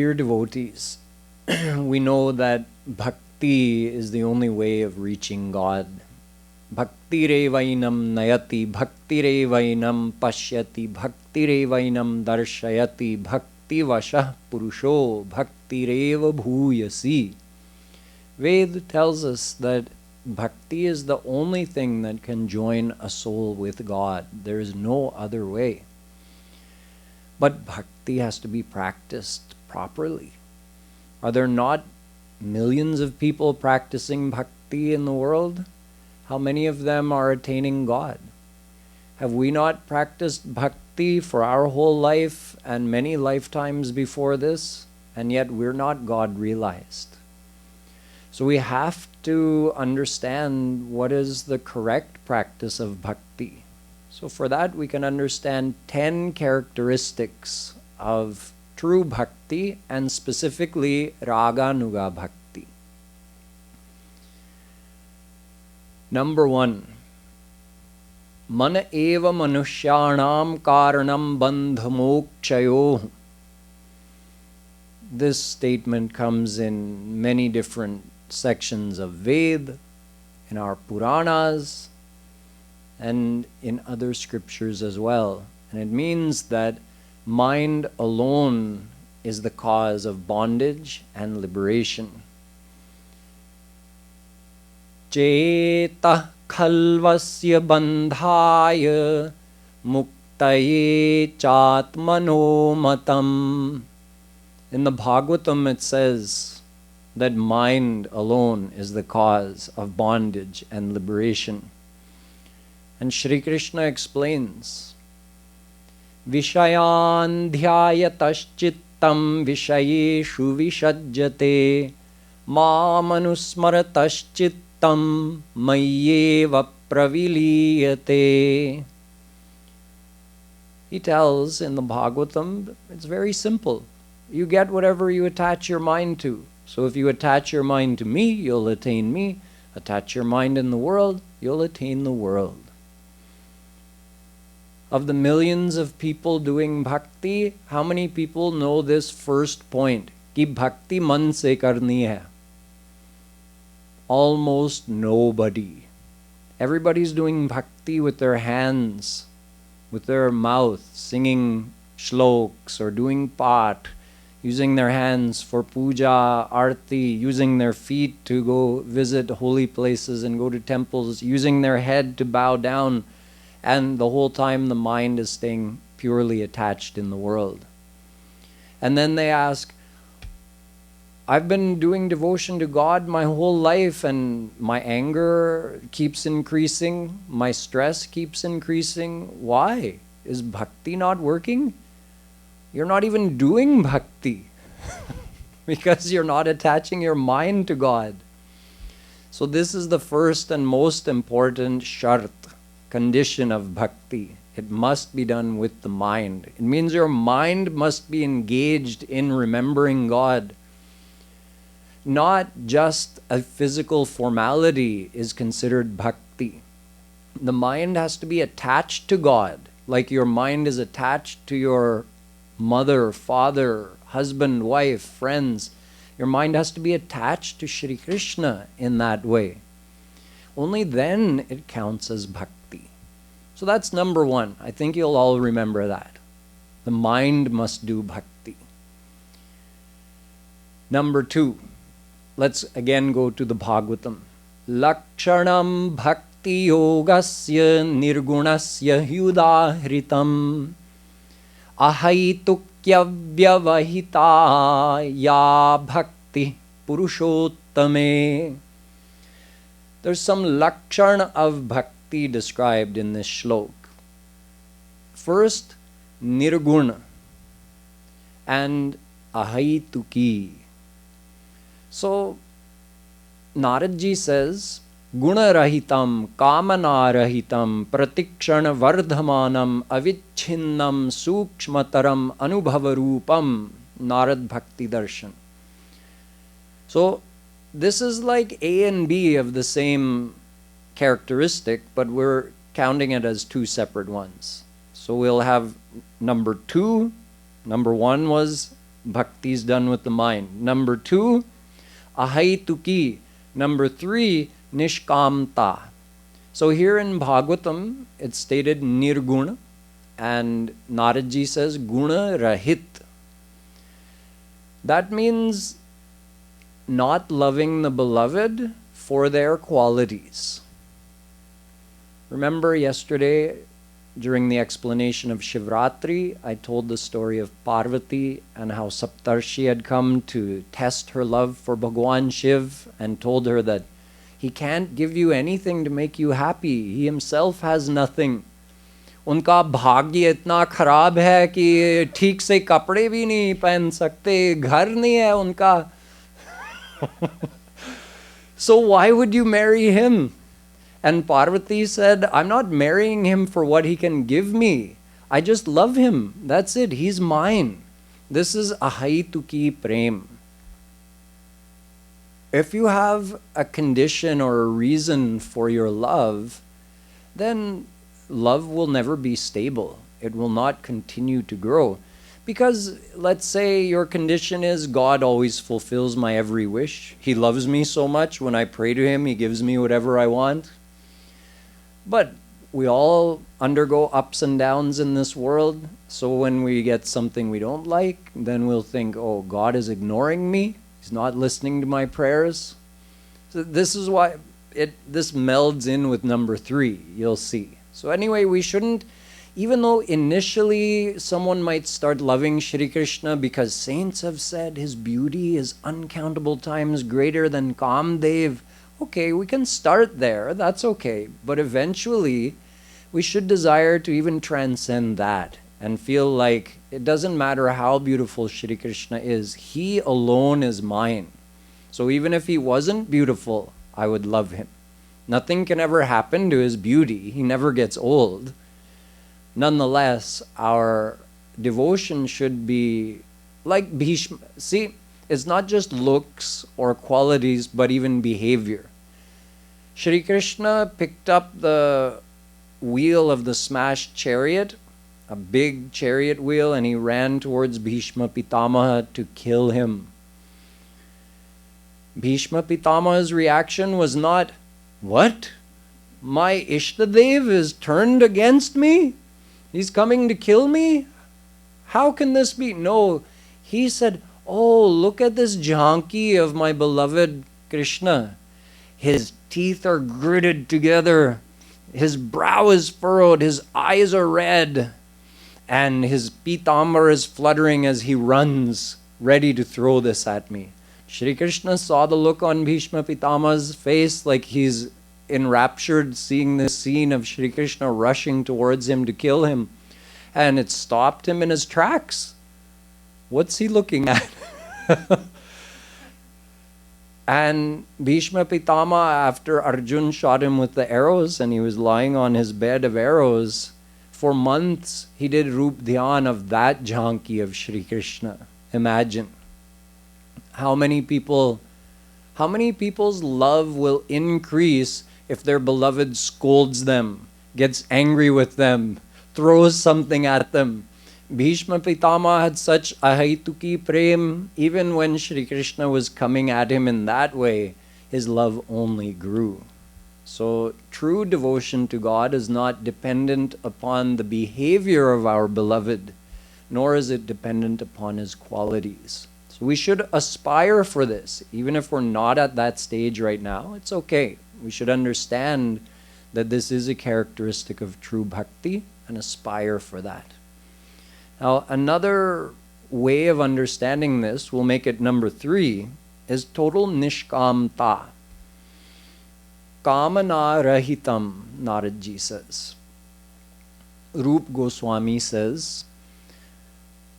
dear devotees, we know that bhakti is the only way of reaching God. Bhaktirevainam nayati, bhaktirevainam pashyati, bhaktirevainam darshayati, bhakti vashah purusho, bhaktireva bhuyasi. Ved tells us that bhakti is the only thing that can join a soul with God. There is no other way. But bhakti has to be practiced properly. Are there not millions of people practicing bhakti in the world? How many of them are attaining God? Have we not practiced bhakti for our whole life and many lifetimes before this? And yet we're not God realized. So we have to understand what is the correct practice of bhakti. So for that we can understand 10 characteristics of true bhakti, and specifically raganuga bhakti. Number 1, mana eva manushyanam karanam bandhamokshayoh. This statement comes in many different sections of Ved, in our Puranas, and in other scriptures as well. And it means that mind alone is the cause of bondage and liberation. Chetah khalvasya bandhaya muktaye chatmano matam. In the Bhagavatam it says that mind alone is the cause of bondage and liberation. And Shri Krishna explains, Vishayan dhyayataschittam vishayeshu vishajjate mamanusmarataschittam mayyeva praviliyate. He tells in the Bhagavatam, it's very simple. You get whatever you attach your mind to. So if you attach your mind to me, you'll attain me. Attach your mind in the world, you'll attain the world. Of the millions of people doing bhakti, how many people know this first point? Ki bhakti man se karni hai. Almost nobody. Everybody's doing bhakti with their hands, with their mouth, singing shloks or doing pat, using their hands for puja, arti, using their feet to go visit holy places and go to temples, using their head to bow down, and the whole time the mind is staying purely attached in the world. And then they ask, I've been doing devotion to God my whole life and my anger keeps increasing, my stress keeps increasing. Why? Is bhakti not working? You're not even doing bhakti because you're not attaching your mind to God. So this is the first and most important shart, condition of bhakti. It must be done with the mind. It means your mind must be engaged in remembering God. Not just a physical formality is considered bhakti. The mind has to be attached to God, like your mind is attached to your mother, father, husband, wife, friends. Your mind has to be attached to Shri Krishna in that way. Only then it counts as bhakti. So that's number 1. I think you'll all remember that. The mind must do bhakti. Number 2, let's again go to the Bhagavatam. Lakshanam bhakti yogasya nirgunasya hyudahritam ahaitukya vyavahita ya bhakti purushottame. There's some lakshana of bhakti described in this shlok. First, nirguna and ahaituki. So, Naradji says, Gunarahitam, Kamanarahitam, Pratikshana Vardhamanam, Avichinnam, Sukshmataram, Anubhavarupam, Narad Bhakti Darshan. So, this is like A and B of the same characteristic, but we're counting it as 2 separate ones. So we'll have number 2. Number 1 was Bhakti is done with the mind. Number 2, ahaituki. Number 3, niskamta. So here in Bhagavatam, it's stated nirguna, and Naradji says guna rahit. That means not loving the beloved for their qualities. Remember yesterday, during the explanation of Shivratri, I told the story of Parvati and how Saptarshi had come to test her love for Bhagwan Shiv and told her that he can't give you anything to make you happy. He himself has nothing. उनका भाग्य इतना खराब है कि ठीक से कपड़े भी नहीं पहन सकते, घर नहीं है उनका. So why would you marry him? And Parvati said, I'm not marrying him for what he can give me. I just love him. That's it. He's mine. This is ahaituki prem. If you have a condition or a reason for your love, then love will never be stable. It will not continue to grow. Because let's say your condition is God always fulfills my every wish. He loves me so much. When I pray to him, he gives me whatever I want. But we all undergo ups and downs in this world. So when we get something we don't like, then we'll think, oh, God is ignoring me. He's not listening to my prayers. So this is why this melds in with number 3, you'll see. So anyway, we shouldn't, even though initially someone might start loving Shri Krishna because saints have said his beauty is uncountable times greater than Kamdev. Okay, we can start there, that's okay. But eventually, we should desire to even transcend that and feel like it doesn't matter how beautiful Shri Krishna is, he alone is mine. So even if he wasn't beautiful, I would love him. Nothing can ever happen to his beauty. He never gets old. Nonetheless, our devotion should be like Bhishma. See, it's not just looks or qualities, but even behavior. Shri Krishna picked up the wheel of the smashed chariot, a big chariot wheel, and he ran towards Bhishma Pitamaha to kill him. Bhishma Pitamaha's reaction was not, what? My Ishtadev is turned against me? He's coming to kill me? How can this be? No, he said, oh, look at this jhanki of my beloved Krishna. His teeth are gritted together. His brow is furrowed. His eyes are red. And his pitambar is fluttering as he runs, ready to throw this at me. Shri Krishna saw the look on Bhishma Pitama's face like he's enraptured seeing this scene of Shri Krishna rushing towards him to kill him. And it stopped him in his tracks. What's he looking at? And Bhishma Pitama, after Arjun shot him with the arrows and he was lying on his bed of arrows, for months he did roopdhyan of that jhanki of Shri Krishna. Imagine. How many people's love will increase if their beloved scolds them, gets angry with them, throws something at them. Bhishma Pitama had such ahaituki prem, even when Shri Krishna was coming at him in that way, his love only grew. So true devotion to God is not dependent upon the behavior of our beloved, nor is it dependent upon his qualities. So we should aspire for this, even if we're not at that stage right now, it's okay. We should understand that this is a characteristic of true bhakti and aspire for that. Now, another way of understanding this, we'll make it number 3, is total niskamta. Kamana rahitam, Naradji says. Rup Goswami says,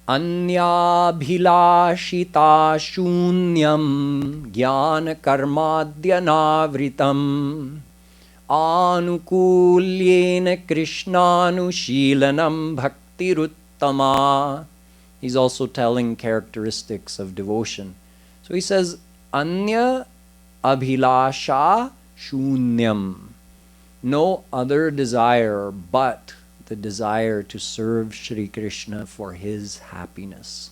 Anyabhilashita shunyam gyan karmadhyanavritam anukulyena krishnanushilanam bhaktiruttama. He's also telling characteristics of devotion. So he says, Anya abhilasha shunyam. No other desire but the desire to serve Shri Krishna for his happiness.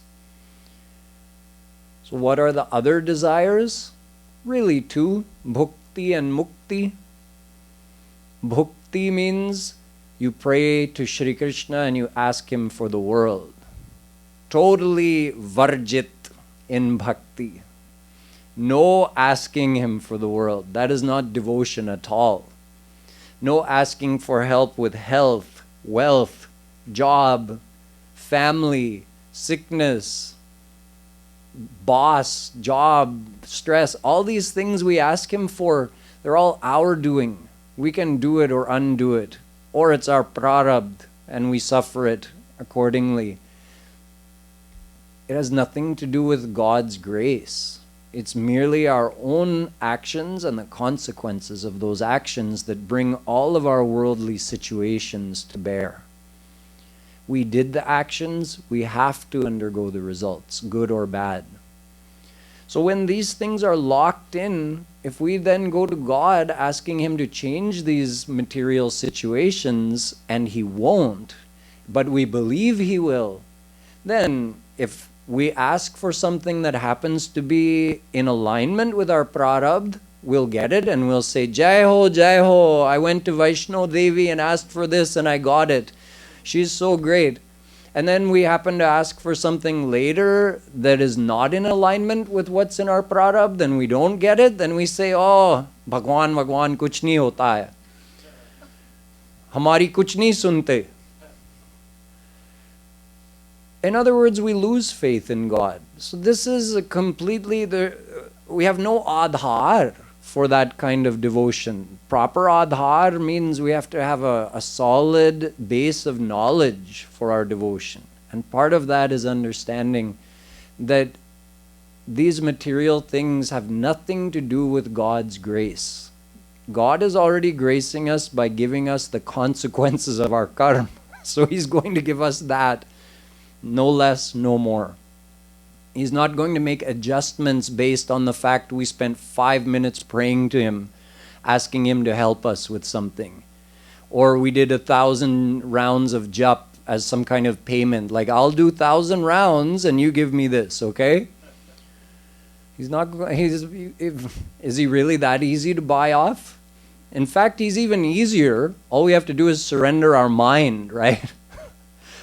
So what are the other desires? Really two, bhakti and mukti. Bhakti means you pray to Shri Krishna and you ask him for the world. Totally varjit in bhakti. No asking him for the world. That is not devotion at all. No asking for help with health, wealth, job, family, sickness, boss, job, stress. All these things we ask him for, they're all our doing. We can do it or undo it. Or it's our prarabdha and we suffer it accordingly. It has nothing to do with God's grace. It's merely our own actions and the consequences of those actions that bring all of our worldly situations to bear. We did the actions, we have to undergo the results, good or bad. So when these things are locked in, if we then go to God asking him to change these material situations and he won't, but we believe he will, then if we ask for something that happens to be in alignment with our prarabdha, we'll get it and we'll say, Jai Ho, I went to Vaishno Devi and asked for this and I got it. She's so great. And then we happen to ask for something later that is not in alignment with what's in our prarabdha, then we don't get it, then we say, oh, Bhagwan kuch nahi hota hai. Hamari kuch nahi sunte. In other words, we lose faith in God. So this is completely we have no adhar for that kind of devotion. Proper adhar means we have to have a solid base of knowledge for our devotion. And part of that is understanding that these material things have nothing to do with God's grace. God is already gracing us by giving us the consequences of our karm. So he's going to give us that. No less, no more. He's not going to make adjustments based on the fact we spent 5 minutes praying to him, asking him to help us with something. Or we did 1,000 rounds of jap as some kind of payment. Like, I'll do 1,000 rounds and you give me this, okay? Is he really that easy to buy off? In fact, he's even easier. All we have to do is surrender our mind, right?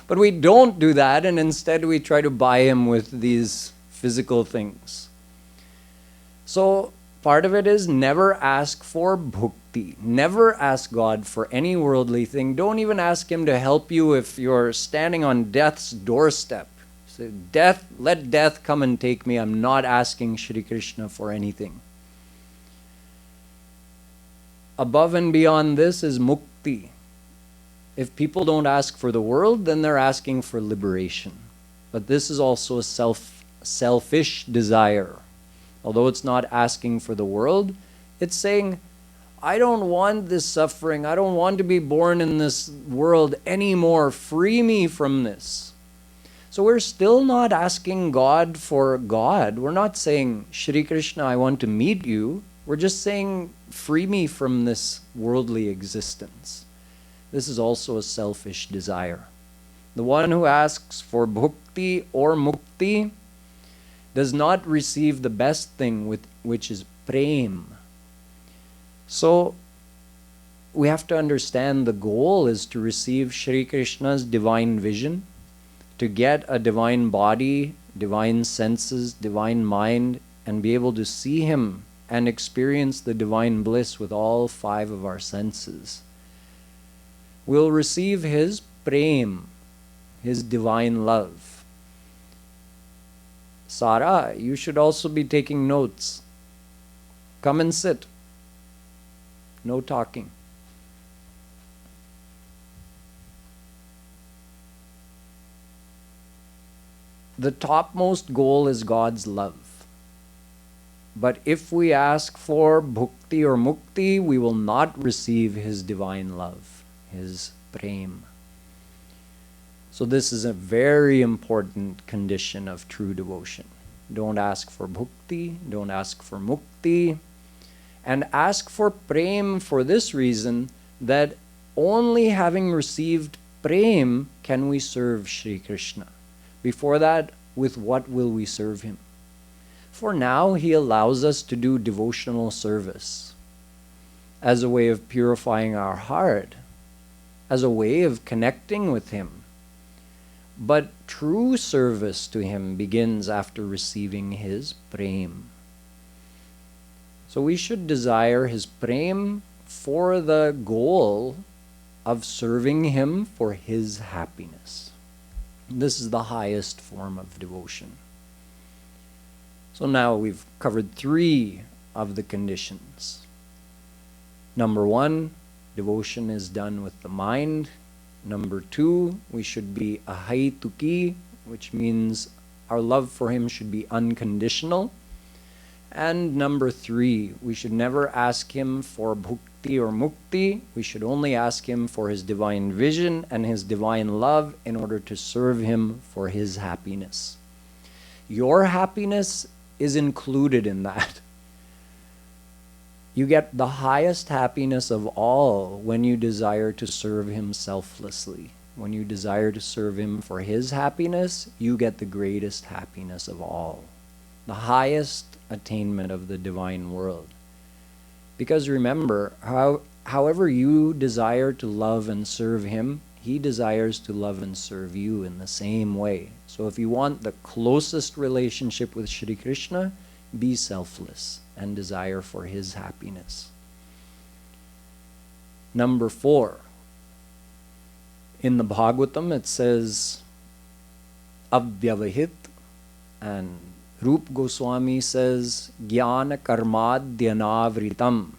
But we don't do that, and instead we try to buy him with these physical things. So part of it is never ask for bhakti. Never ask God for any worldly thing. Don't even ask him to help you if you're standing on death's doorstep. Say, death, let death come and take me. I'm not asking Shri Krishna for anything. Above and beyond this is mukti. If people don't ask for the world, then they're asking for liberation. But this is also a selfish desire. Although it's not asking for the world, it's saying, I don't want this suffering. I don't want to be born in this world anymore. Free me from this. So we're still not asking God for God. We're not saying, Shri Krishna, I want to meet you. We're just saying, free me from this worldly existence. This is also a selfish desire. The one who asks for bhakti or mukti does not receive the best thing, which is prem. So we have to understand the goal is to receive Shri Krishna's divine vision, to get a divine body, divine senses, divine mind, and be able to see him and experience the divine bliss with all 5 of our senses. We'll receive his prem, his divine love. Sara, you should also be taking notes. Come and sit. No talking. The topmost goal is God's love. But if we ask for bhakti or mukti, we will not receive his divine love, his prem. So this is a very important condition of true devotion. Don't ask for bhakti, don't ask for mukti, and ask for prem for this reason, that only having received prem can we serve Shri Krishna. Before that, with what will we serve him? For now, he allows us to do devotional service as a way of purifying our heart, as a way of connecting with him. But true service to him begins after receiving his prem. So we should desire his prem for the goal of serving him for his happiness. This is the highest form of devotion. So now we've covered 3 of the conditions. Number 1, devotion is done with the mind. Number 2, we should be ahaituki, which means our love for him should be unconditional. And number 3, we should never ask him for bhakti or mukti. We should only ask him for his divine vision and his divine love in order to serve him for his happiness. Your happiness is included in that. You get the highest happiness of all when you desire to serve him selflessly. When you desire to serve him for his happiness, you get the greatest happiness of all. The highest attainment of the divine world. Because remember, however you desire to love and serve him, he desires to love and serve you in the same way. So if you want the closest relationship with Shri Krishna, be selfless and desire for his happiness. Number 4. In the Bhagavatam it says, avyavahit, and Rup Goswami says, gyan karmadhyanavritam.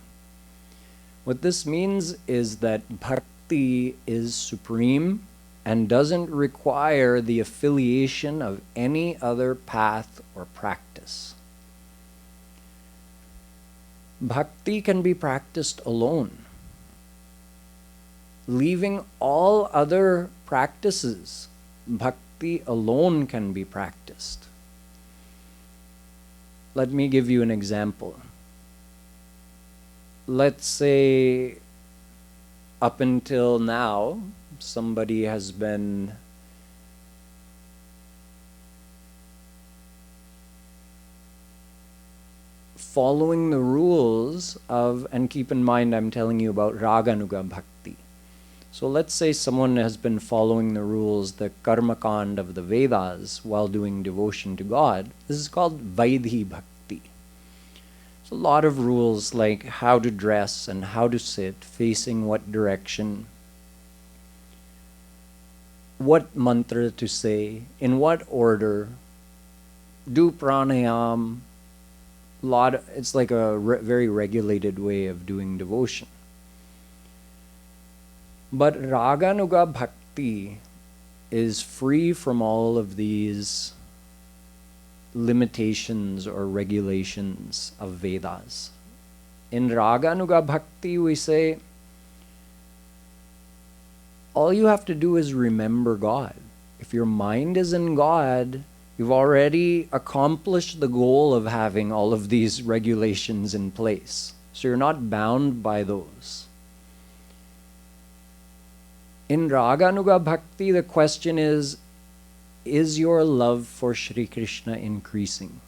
What this means is that bhakti is supreme and doesn't require the affiliation of any other path or practice. Bhakti can be practiced alone. Leaving all other practices, bhakti alone can be practiced. Let me give you an example. Let's say up until now, somebody has been following the rules of, and keep in mind I'm telling you about raganuga bhakti. So let's say someone has been following the rules, the karma kand of the Vedas while doing devotion to God. This is called vaidhi bhakti. So a lot of rules like how to dress and how to sit, facing what direction, what mantra to say, in what order, do pranayam. It's like a very regulated way of doing devotion. But raganuga bhakti is free from all of these limitations or regulations of Vedas. In raganuga bhakti we say, all you have to do is remember God. If your mind is in God, you've already accomplished the goal of having all of these regulations in place. So you're not bound by those. In Raganuga Bhakti, the question is your love for Shri Krishna increasing?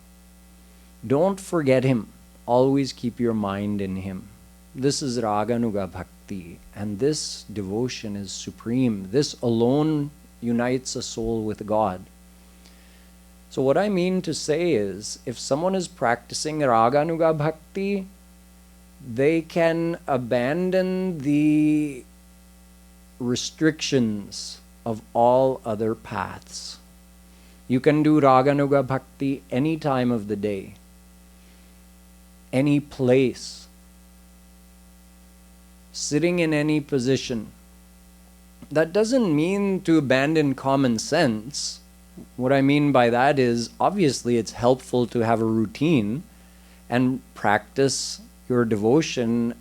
Don't forget him. Always keep your mind in him. This is Raganuga Bhakti, and this devotion is supreme. This alone unites a soul with God. So what I mean to say is, if someone is practicing Raganuga Bhakti, they can abandon the restrictions of all other paths. You can do Raganuga Bhakti any time of the day, any place, sitting in any position. That doesn't mean to abandon common sense. What I mean by that is, obviously it's helpful to have a routine and practice your devotion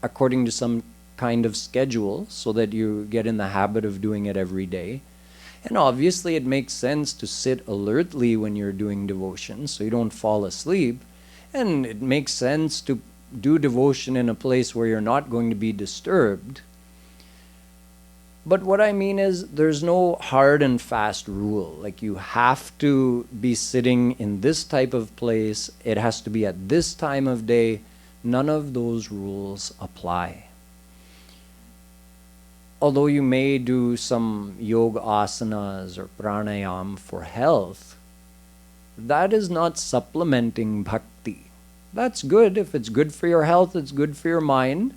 according to some kind of schedule so that you get in the habit of doing it every day. And obviously it makes sense to sit alertly when you're doing devotion so you don't fall asleep. And it makes sense to do devotion in a place where you're not going to be disturbed. But what I mean is, there's no hard and fast rule. Like, you have to be sitting in this type of place. It has to be at this time of day. None of those rules apply. Although you may do some yoga asanas or pranayam for health, that is not supplementing bhakti. That's good. If it's good for your health, it's good for your mind,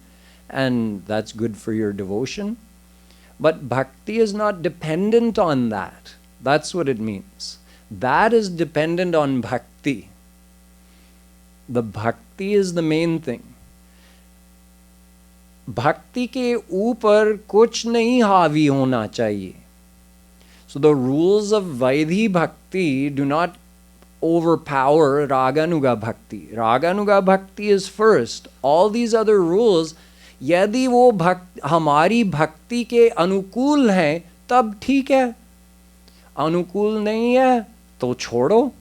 and that's good for your devotion. But bhakti is not dependent on that. That's what it means. That is dependent on bhakti. The bhakti is the main thing. Bhakti ke upar kuch nahi havi hona chahiye. So the rules of Vaidhi bhakti do not overpower raganuga bhakti. Raganuga bhakti is first. All these other rules, यदि वो हमारी भक्ति के अनुकूल हैं तब ठीक है, अनुकूल नहीं है तो छोड़ो.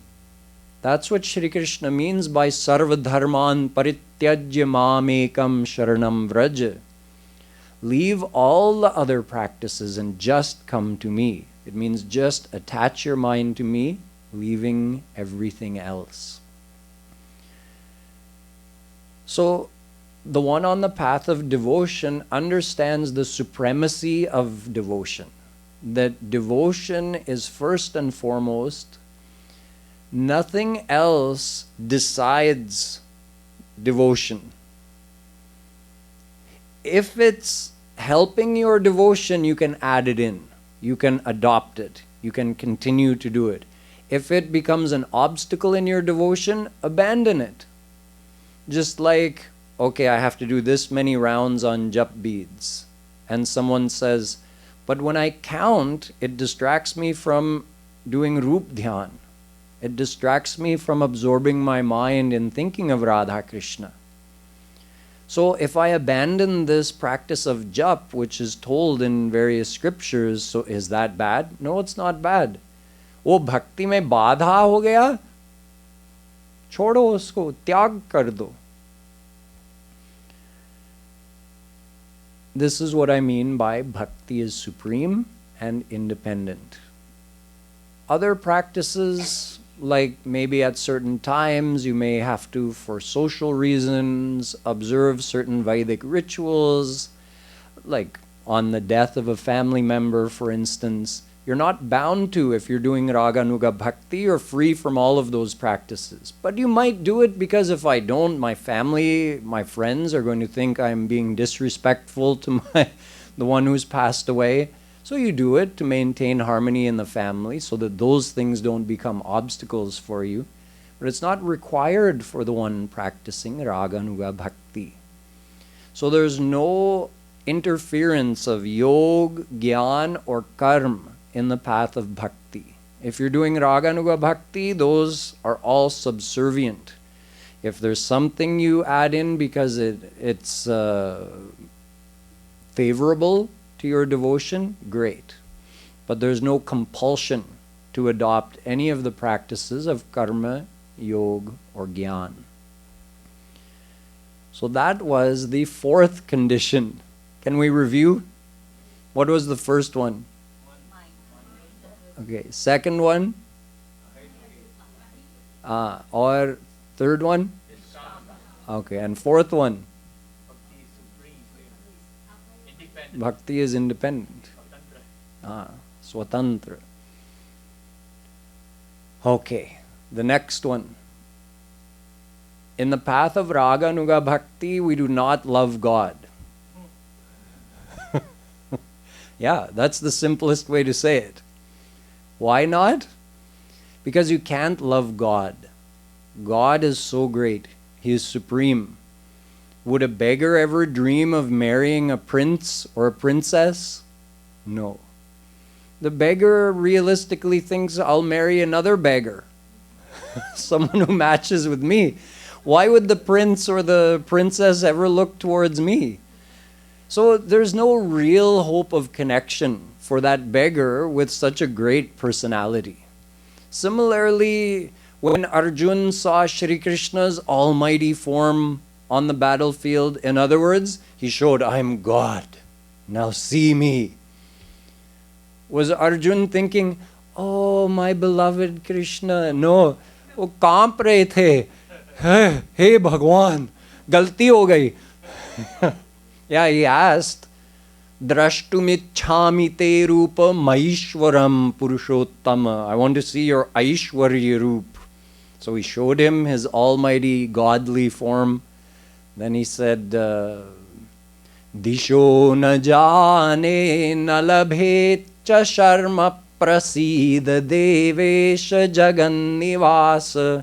That's what Shri Krishna means by sarva dharman parityajya mamekam sharanam vraj. Leave all the other practices and just come to me. It means just attach your mind to me, leaving everything else. So the one on the path of devotion understands the supremacy of devotion. That devotion is first and foremost. Nothing else decides devotion. If it's helping your devotion, you can add it in. You can adopt it. You can continue to do it. If it becomes an obstacle in your devotion, abandon it. Just like, okay, I have to do this many rounds on jap beads. And someone says, but when I count, it distracts me from doing roopdhyan. It distracts me from absorbing my mind in thinking of Radha Krishna. So if I abandon this practice of jap, which is told in various scriptures, so is that bad? No, it's not bad. वो भक्ति में बाधा हो गया, छोड़ो उसको, त्याग कर दो. This is what I mean by bhakti is supreme and independent. Other practices, like maybe at certain times you may have to, for social reasons, observe certain Vedic rituals, like on the death of a family member, for instance. You're not bound to. If you're doing raganuga bhakti, you're free from all of those practices. But you might do it because if I don't, my family, my friends are going to think I'm being disrespectful to the one who's passed away. So you do it to maintain harmony in the family so that those things don't become obstacles for you. But it's not required for the one practicing raganuga bhakti. So there's no interference of yoga, gyan or karm in the path of bhakti. If you're doing raganuga bhakti, those are all subservient. If there's something you add in because it's favorable to your devotion, great. But there's no compulsion to adopt any of the practices of karma, yoga, or gyan. So that was the fourth condition. Can we review? What was the first one? Okay, second one? Or third one? Okay, and fourth one? Bhakti is independent. Swatantra. Okay, the next one. In the path of raganuga bhakti, we do not love God. Yeah, that's the simplest way to say it. Why not? Because you can't love God. God is so great. He is supreme. Would a beggar ever dream of marrying a prince or a princess? No. The beggar realistically thinks, I'll marry another beggar. Someone who matches with me. Why would the prince or the princess ever look towards me? So there's no real hope of connection for that beggar with such a great personality. Similarly, when Arjun saw Shri Krishna's almighty form on the battlefield, in other words, he showed, I'm God, now see me. Was Arjun thinking, oh, my beloved Krishna? No, वो कांप रहे थे. Hey Bhagwan, galti ho gayi. Yeah, he asked, Drashtumichhami te rupa maishwaram purushottama. I want to see your Aishwarya roop. So he showed him his almighty godly form. Then he said, Disho na jane na labhet cha sharma prasida devesha jagannivasa.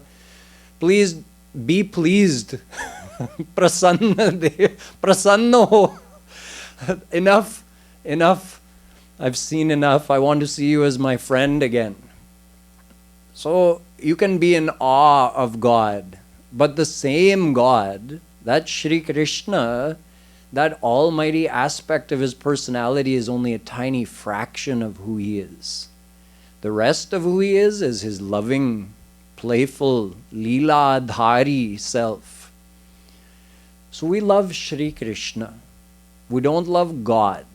Please be pleased. Prasanna ho. Enough. I've seen enough. I want to see you as my friend again. So you can be in awe of God, but the same God, that Shri Krishna, that almighty aspect of his personality is only a tiny fraction of who he is. The rest of who he is his loving, playful, leela-dhari self. So we love Shri Krishna. We don't love God.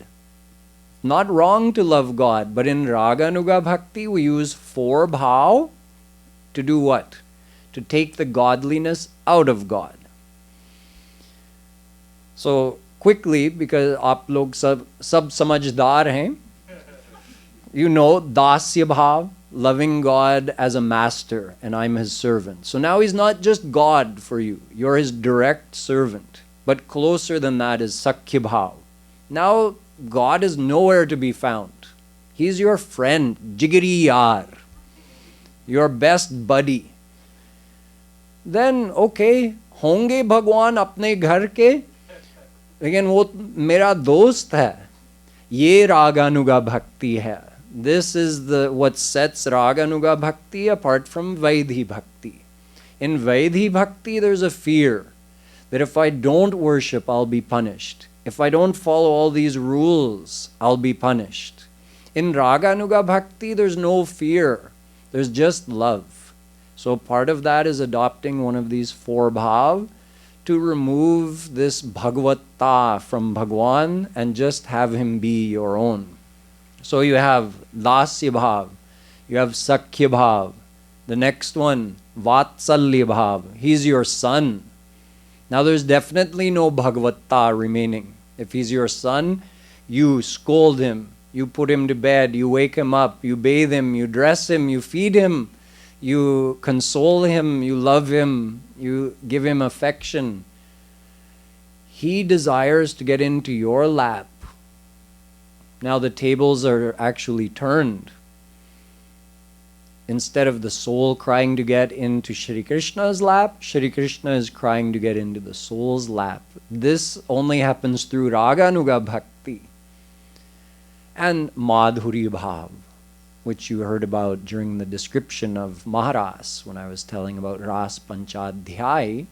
Not wrong to love God, but in raganuga bhakti we use 4 bhav to do what? To take the godliness out of God. So quickly, because aap log sab samajhdar hain, you know dasya bhav, loving God as a master and I'm his servant. So now he's not just God for you, you're his direct servant. But closer than that is Sakhya Bhav. Now God is nowhere to be found. He's your friend, Jigari Yar, your best buddy. Then, okay, honge Bhagwan apne ghar ke, lekin wo mera dost hai. Ye raganuga bhakti hai. This is what sets raganuga bhakti apart from Vaidhi bhakti. In Vaidhi bhakti there's a fear that if I don't worship, I'll be punished. If I don't follow all these rules, I'll be punished. In Raganuga Bhakti, there's no fear. There's just love. So part of that is adopting one of these 4 bhav to remove this bhagavata from Bhagwan and just have him be your own. So you have dasya bhav, you have sakhya bhav. The next one, vatsalya bhav. He's your son. Now there's definitely no bhagavata remaining. If he's your son, you scold him, you put him to bed, you wake him up, you bathe him, you dress him, you feed him, you console him, you love him, you give him affection. He desires to get into your lap. Now the tables are actually turned. Instead of the soul crying to get into Shri Krishna's lap, Shri Krishna is crying to get into the soul's lap. This only happens through Raganuga Bhakti. And Madhuri Bhav, which you heard about during the description of Maharas when I was telling about Ras Panchadhyay,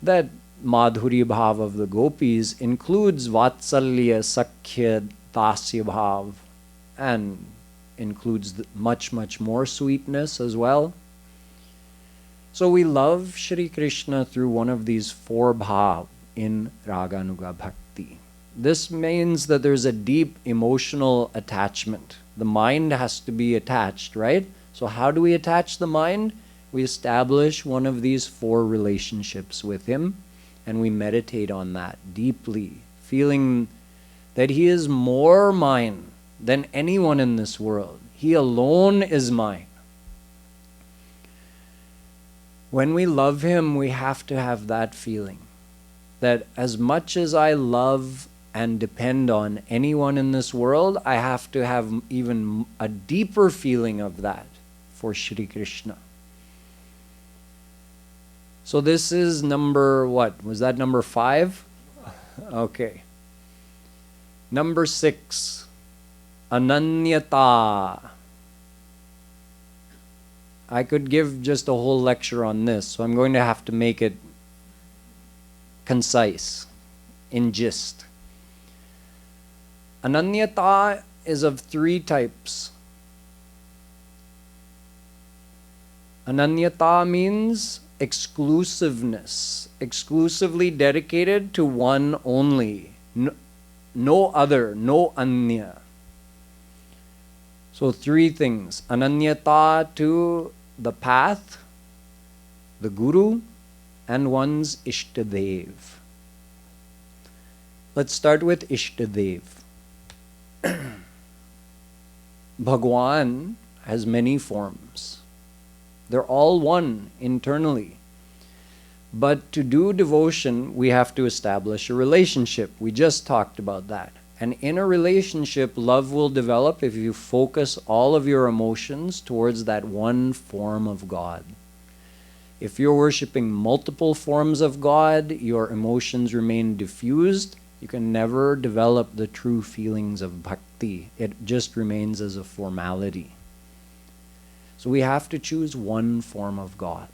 that Madhuri Bhav of the gopis includes Vatsalya, Sakhya, Dasya Bhav, and includes much more sweetness as well. So we love Shri Krishna through one of these 4 bhav in Raganuga Bhakti. This means that there's a deep emotional attachment. The mind has to be attached, right? So how do we attach the mind? We establish one of these 4 relationships with him and we meditate on that deeply, feeling that he is more mine than anyone in this world. He alone is mine. When we love him, we have to have that feeling that as much as I love and depend on anyone in this world, I have to have even a deeper feeling of that for Shri Krishna. So this is number what? Was that number 5? Okay. Number 6. Ananyata. I could give just a whole lecture on this, so I'm going to have to make it concise, in gist. Ananyata is of 3 types. Ananyata means exclusiveness, exclusively dedicated to one only, no other, no anya. So 3 things: ananyata to the path, the guru, and one's ishtadev. Let's start with ishtadev. Bhagwan has many forms. They're all one internally. But to do devotion, we have to establish a relationship. We just talked about that. And in a relationship, love will develop if you focus all of your emotions towards that one form of God. If you're worshipping multiple forms of God, your emotions remain diffused. You can never develop the true feelings of bhakti. It just remains as a formality. So we have to choose one form of God.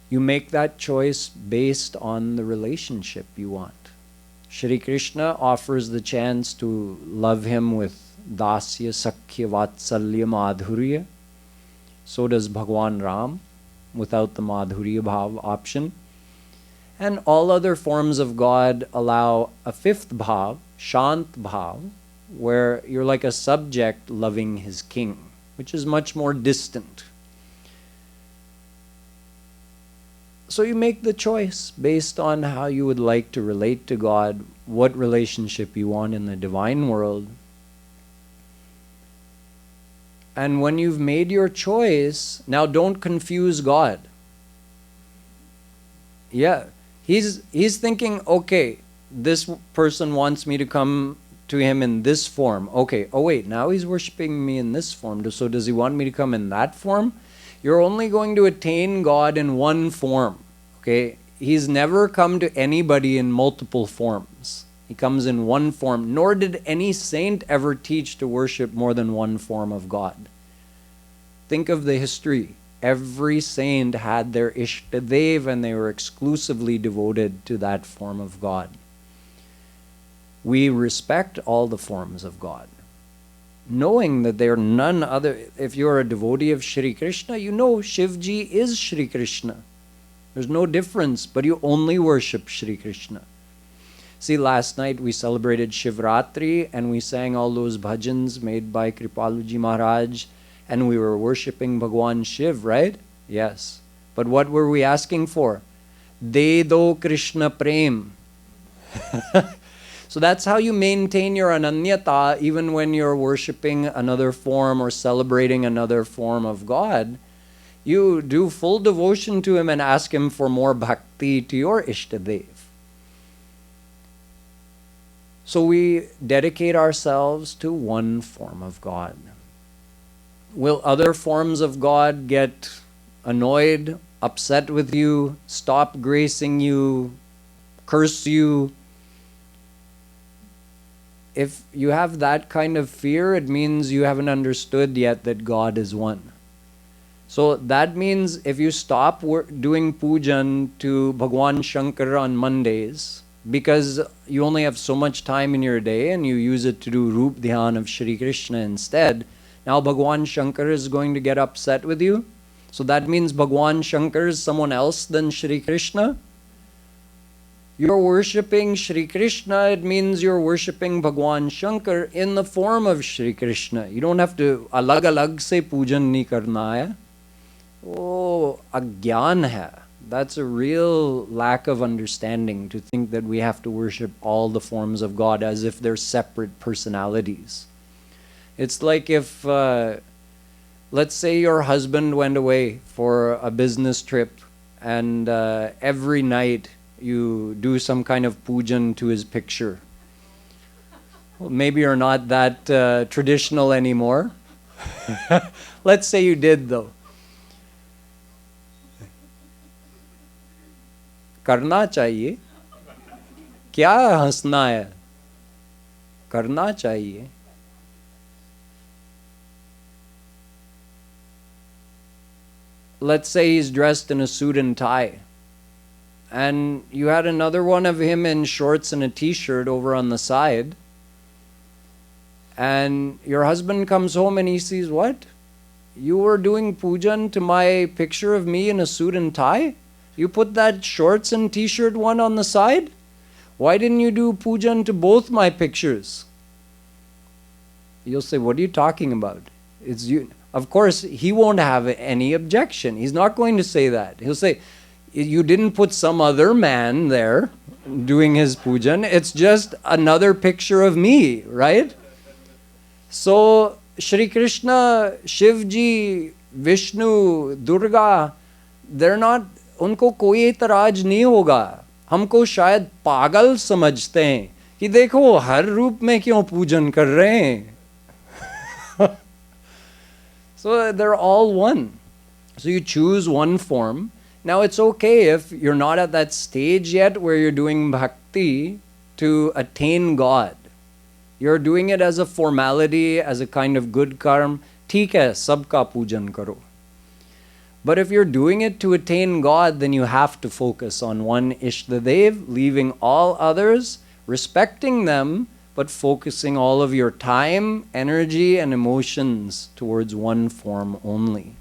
You make that choice based on the relationship you want. Shri Krishna offers the chance to love him with dasya, sakhya, vatsalya, madhurya. So does Bhagwan Ram, without the madhurya bhav option. And all other forms of God allow a 5th bhav, shant bhav, where you're like a subject loving his king, which is much more distant. So you make the choice based on how you would like to relate to God, what relationship you want in the divine world. And when you've made your choice, now don't confuse God. Yeah, he's thinking, okay, this person wants me to come to him in this form. Okay, oh wait, now he's worshipping me in this form. So does he want me to come in that form? You're only going to attain God in one form. Okay? He's never come to anybody in multiple forms. He comes in one form. Nor did any saint ever teach to worship more than one form of God. Think of the history. Every saint had their ishtadev and they were exclusively devoted to that form of God. We respect all the forms of God, knowing that they are none other. If you're a devotee of Shri Krishna, you know Shivji is Shri Krishna. There's no difference, but you only worship Shri Krishna. See, last night we celebrated Shivratri and we sang all those bhajans made by Kripaluji Maharaj and we were worshipping Bhagwan Shiv, right? Yes. But what were we asking for? De do Krishna Prem. So that's how you maintain your ananyata even when you're worshipping another form or celebrating another form of God. You do full devotion to him and ask him for more bhakti to your ishtadev. So we dedicate ourselves to one form of God. Will other forms of God get annoyed, upset with you, stop gracing you, curse you? If you have that kind of fear, it means you haven't understood yet that God is one. So that means if you stop doing pujan to Bhagwan Shankar on Mondays, because you only have so much time in your day and you use it to do roopdhyan of Shri Krishna instead, now Bhagwan Shankar is going to get upset with you. So that means Bhagwan Shankar is someone else than Shri Krishna. You're worshipping Shri Krishna, it means you're worshipping Bhagwan Shankar in the form of Shri Krishna. You don't have to alag-alag se pujan nahi karna hai. Oh, gyan hai. That's a real lack of understanding to think that we have to worship all the forms of God as if they're separate personalities. It's like if, let's say your husband went away for a business trip and every night you do some kind of pujan to his picture. Well, maybe you're not that traditional anymore. Let's say you did though. करना चाहिए क्या हंसना है करना चाहिए Let's say he's dressed in a suit and tie and you had another one of him in shorts and a t-shirt over on the side and your husband comes home and he sees, what? You were doing pujan to my picture of me in a suit and tie? You put that shorts and t-shirt one on the side? Why didn't you do pujan to both my pictures? You'll say, what are you talking about? It's you. Of course, he won't have any objection. He's not going to say that. He'll say, you didn't put some other man there doing his pujan. It's just another picture of me, right? So, Shri Krishna, Shivji, Vishnu, Durga, they're not, उनको कोई एतराज नहीं होगा. हमको शायद पागल समझते हैं कि देखो हर रूप में क्यों पूजन कर रहे हैं. So they're all one. So you choose one form. Now it's okay if you're not at that stage yet where you're doing bhakti to attain God. You're doing it as a formality, as a kind of good karm. ठीक है, सबका पूजन करो. But if you're doing it to attain God, then you have to focus on one Ishtadev, leaving all others, respecting them, but focusing all of your time, energy, and emotions towards one form only.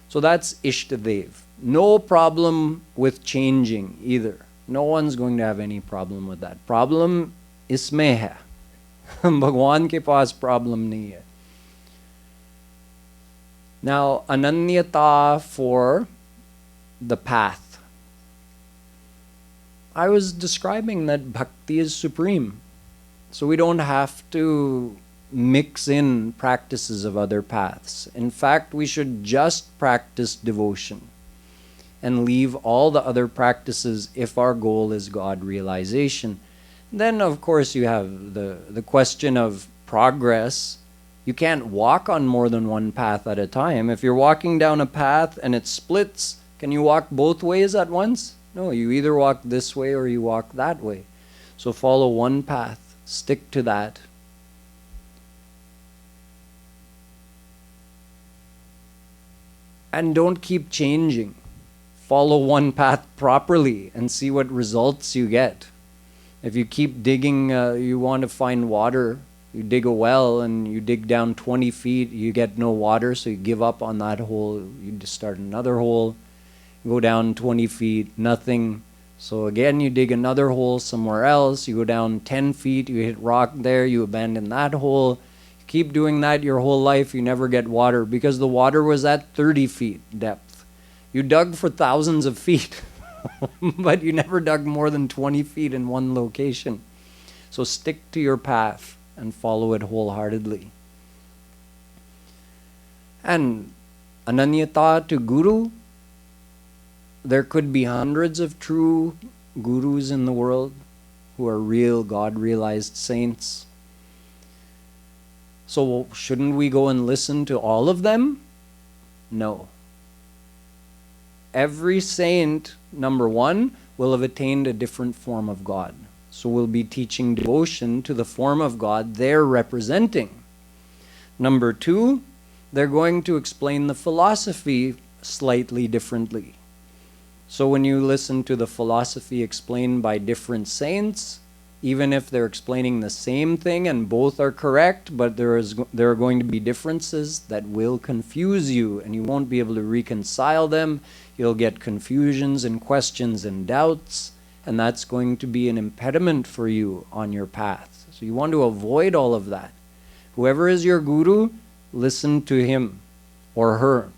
So that's Ishtadev. No problem with changing either. No one's going to have any problem with that. Problem isme hai. Bhagwan ke paas problem nahi hai. Now, ananyata for the path. I was describing that bhakti is supreme. So we don't have to mix in practices of other paths. In fact, we should just practice devotion and leave all the other practices if our goal is God realization. Then, of course, you have the question of progress. You can't walk on more than one path at a time. If you're walking down a path and it splits, can you walk both ways at once? No, you either walk this way or you walk that way. So follow one path. Stick to that. And don't keep changing. Follow one path properly and see what results you get. If you keep digging, you want to find water, you dig a well and you dig down 20 feet, you get no water, so you give up on that hole, you just start another hole, you go down 20 feet, nothing. So again, you dig another hole somewhere else, you go down 10 feet, you hit rock there, you abandon that hole. You keep doing that your whole life, you never get water because the water was at 30 feet depth. You dug for thousands of feet, but you never dug more than 20 feet in one location. So stick to your path and follow it wholeheartedly. And ananyata to guru, there could be hundreds of true gurus in the world who are real God-realized saints. So shouldn't we go and listen to all of them? No. Every saint, number one, will have attained a different form of God. So we'll be teaching devotion to the form of God they're representing. Number two, they're going to explain the philosophy slightly differently. So when you listen to the philosophy explained by different saints, even if they're explaining the same thing and both are correct, but there are going to be differences that will confuse you and you won't be able to reconcile them. You'll get confusions and questions and doubts, and that's going to be an impediment for you on your path. So you want to avoid all of that. Whoever is your guru, listen to him or her.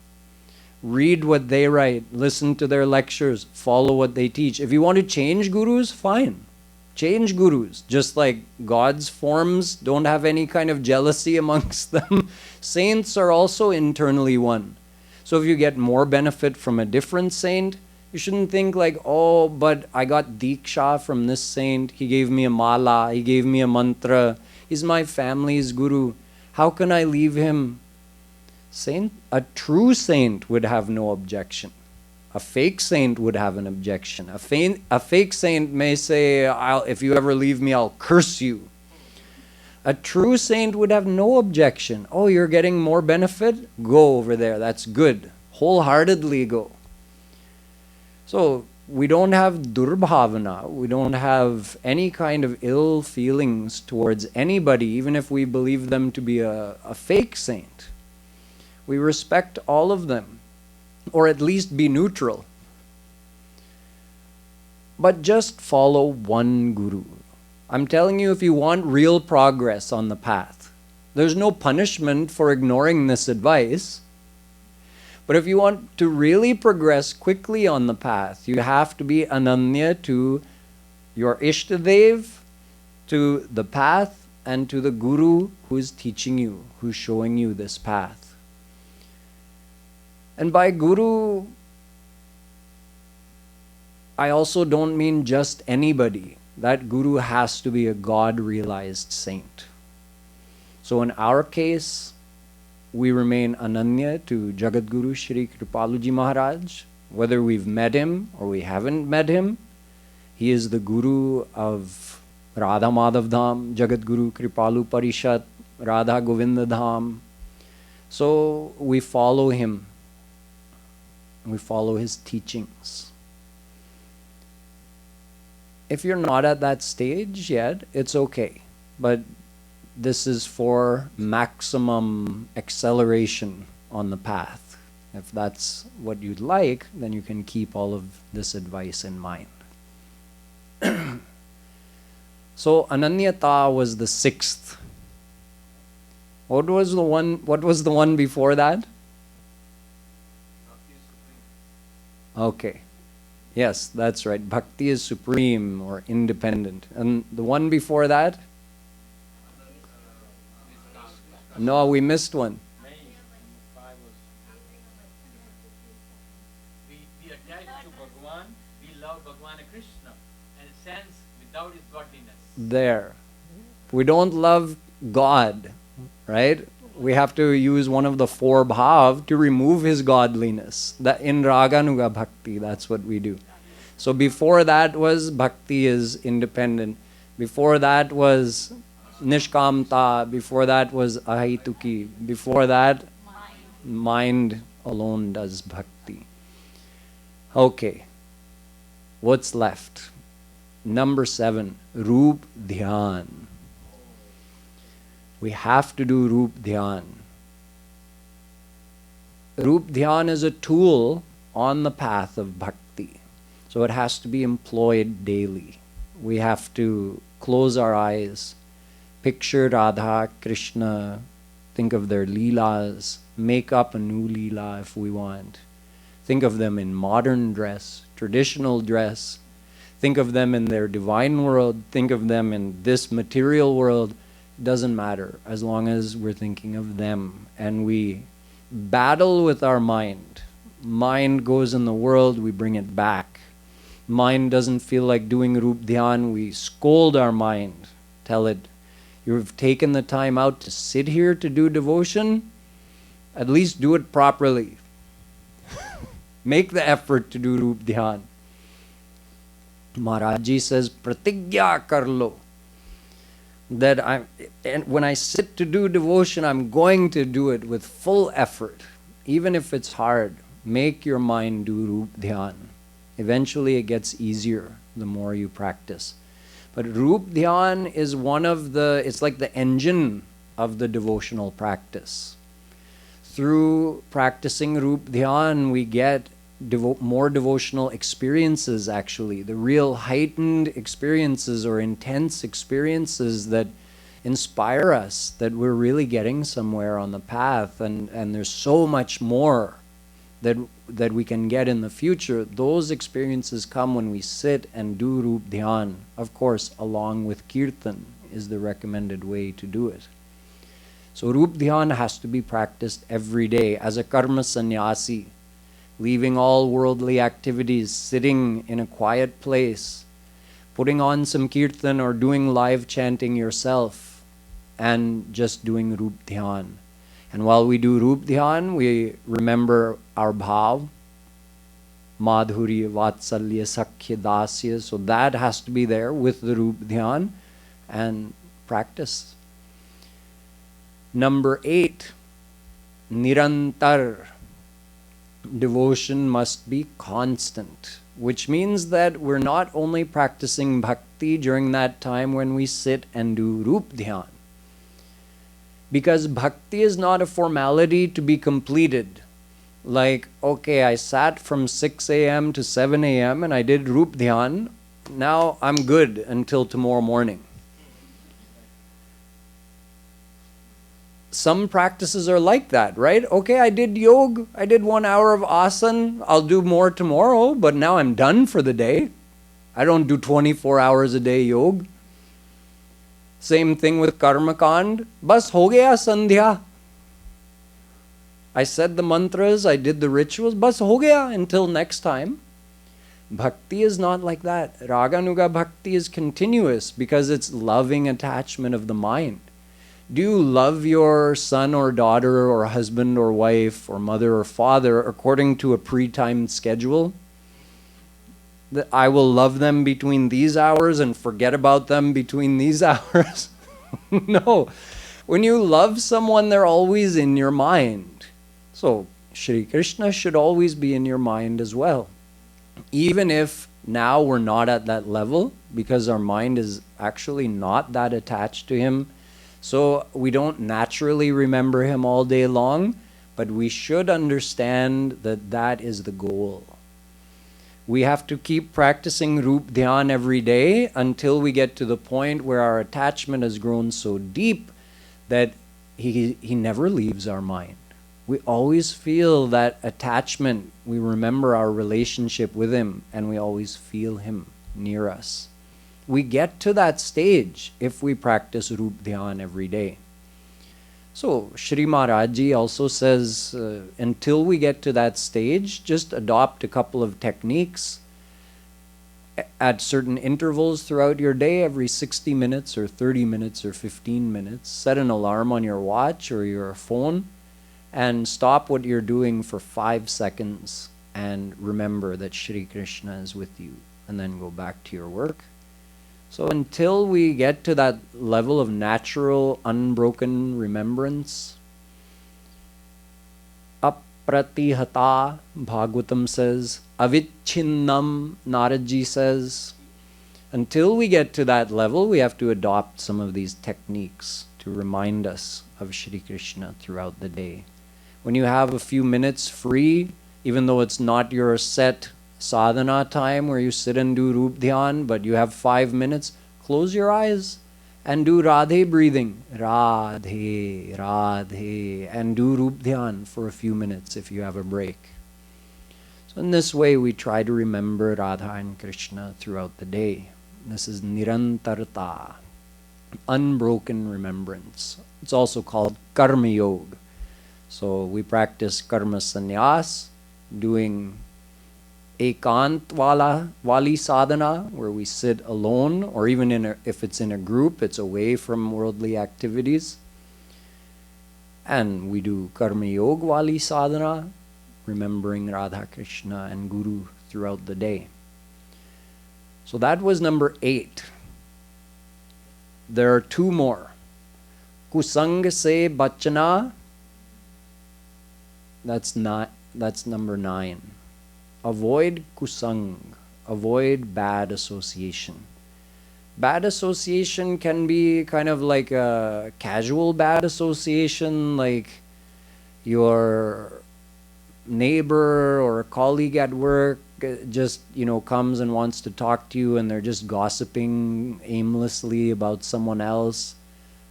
Read what they write, listen to their lectures, follow what they teach. If you want to change gurus, fine. Change gurus. Just like God's forms don't have any kind of jealousy amongst them, saints are also internally one. So if you get more benefit from a different saint, you shouldn't think like, oh, but I got Diksha from this saint, he gave me a mala, he gave me a mantra, he's my family's guru, how can I leave him? A true saint would have no objection. A fake saint would have an objection. A fake saint may say, if you ever leave me, I'll curse you. A true saint would have no objection. Oh, you're getting more benefit? Go over there. That's good. Wholeheartedly go. So we don't have durbhavana. We don't have any kind of ill feelings towards anybody, even if we believe them to be a fake saint. We respect all of them, or at least be neutral. But just follow one guru. I'm telling you, if you want real progress on the path, There's no punishment for ignoring this advice. But if you want to really progress quickly on the path, you have to be ananya to your Ishtadev, to the path, and to the Guru who is teaching you, who's showing you this path. And by Guru, I also don't mean just anybody. That Guru has to be a God-realized saint. So in our case, we remain ananya to Jagadguru Shree Kripaluji Maharaj, whether we've met him or we haven't met him. He is the Guru of Radha Madhav Dham, Jagadguru Kripalu Parishat, Radha Govind Dham. So we follow him. We follow his teachings. If you're not at that stage yet, it's okay. But this is for maximum acceleration on the path. If that's what you'd like, then you can keep all of this advice in mind. So ananyata was the 6th. What was the one before that? Okay. Yes, that's right. Bhakti is supreme or independent. And the one before that? No, we missed one. We attach to Bhagwan, we love Bhagwan Krishna, and sense without his godliness. There. We don't love God, right? We have to use one of the 4 bhav to remove his godliness. That in raganuga bhakti, that's what we do. So before that was bhakti is independent. Before that was niskamta. Before that was ahaituki. Before that, mind alone does bhakti. Okay. What's left? Number 7, roopdhyan. We have to do roopdhyan. Roopdhyan is a tool on the path of bhakti. So it has to be employed daily. We have to close our eyes, picture Radha, Krishna, think of their leelas, make up a new leela if we want. Think of them in modern dress, traditional dress. Think of them in their divine world. Think of them in this material world. Doesn't matter as long as we're thinking of them. And we battle with our mind. Mind goes in the world, we bring it back. Mind doesn't feel like doing roopdhyan, we scold our mind. Tell it, you've taken the time out to sit here to do devotion, at least do it properly. Make the effort to do roopdhyan. Maharajji says, pratigya karlo. That when I sit to do devotion, I'm going to do it with full effort. Even if it's hard, make your mind do roopdhyan. Eventually it gets easier the more you practice. But roopdhyan is it's like the engine of the devotional practice. Through practicing roopdhyan, we get more devotional experiences, actually. The real heightened experiences or intense experiences that inspire us, that we're really getting somewhere on the path, and there's so much more that we can get in the future. Those experiences come when we sit and do roopdhyan. Of course, along with kirtan is the recommended way to do it. So roopdhyan has to be practiced every day as a karma sannyasi, leaving all worldly activities, sitting in a quiet place, putting on some kirtan or doing live chanting yourself, and just doing roopdhyan. And while we do roopdhyan, we remember our bhav, madhurya, vatsalya, sakhya, dasya. So that has to be there with the roopdhyan and practice. Number 8, nirantar. Devotion must be constant, which means that we're not only practicing bhakti during that time when we sit and do roopdhyan. Because bhakti is not a formality to be completed. Like, okay, I sat from 6 a.m. to 7 a.m. and I did roopdhyan. Now I'm good until tomorrow morning. some practices are like that, right? Okay, I did yoga, I did 1 hour of asana, I'll do more tomorrow, but now I'm done for the day. I don't do 24 hours a day yoga. Same thing with karma kand. Bas ho gaya sandhya. I said the mantras, I did the rituals, bas ho gaya until next time. Bhakti is not like that. Raganuga bhakti is continuous because it's loving attachment of the mind. Do you love your son or daughter or husband or wife or mother or father according to a pre-timed schedule? That I will love them between these hours and forget about them between these hours? No. When you love someone, they're always in your mind. So Shri Krishna should always be in your mind as well. Even if now we're not at that level, because our mind is actually not that attached to him, so we don't naturally remember him all day long, but we should understand that that is the goal. We have to keep practicing roopdhyan every day until we get to the point where our attachment has grown so deep that he never leaves our mind. We always feel that attachment. We remember our relationship with him and we always feel him near us. We get to that stage if we practice roopdhyan every day. So Shri Maharaj also says, until we get to that stage, just adopt a couple of techniques at certain intervals throughout your day, every 60 minutes or 30 minutes or 15 minutes. Set an alarm on your watch or your phone and stop what you're doing for 5 seconds and remember that Shri Krishna is with you, and then go back to your work. So until we get to that level of natural, unbroken remembrance, apratihata, Bhagavatam says, avicchinnam, Naradji says, until we get to that level, we have to adopt some of these techniques to remind us of Shri Krishna throughout the day. When you have a few minutes free, even though it's not your set sadhana time where you sit and do roopdhyan, but you have 5 minutes, close your eyes and do Radhe breathing. Radhe, Radhe, and do roopdhyan for a few minutes if you have a break. So in this way, we try to remember Radha and Krishna throughout the day. This is nirantarta, unbroken remembrance. It's also called karma yoga. So we practice karma sannyas, doing ekant wali sadhana, where we sit alone, or even if it's in a group, it's away from worldly activities. And we do karma yoga wali sadhana, remembering Radha, Krishna and Guru throughout the day. So that was number 8. There are 2 more. Kusang se bachana. That's number 9. Avoid kusang. Avoid bad association. Bad association can be kind of like a casual bad association, like your neighbor or a colleague at work just, comes and wants to talk to you and they're just gossiping aimlessly about someone else.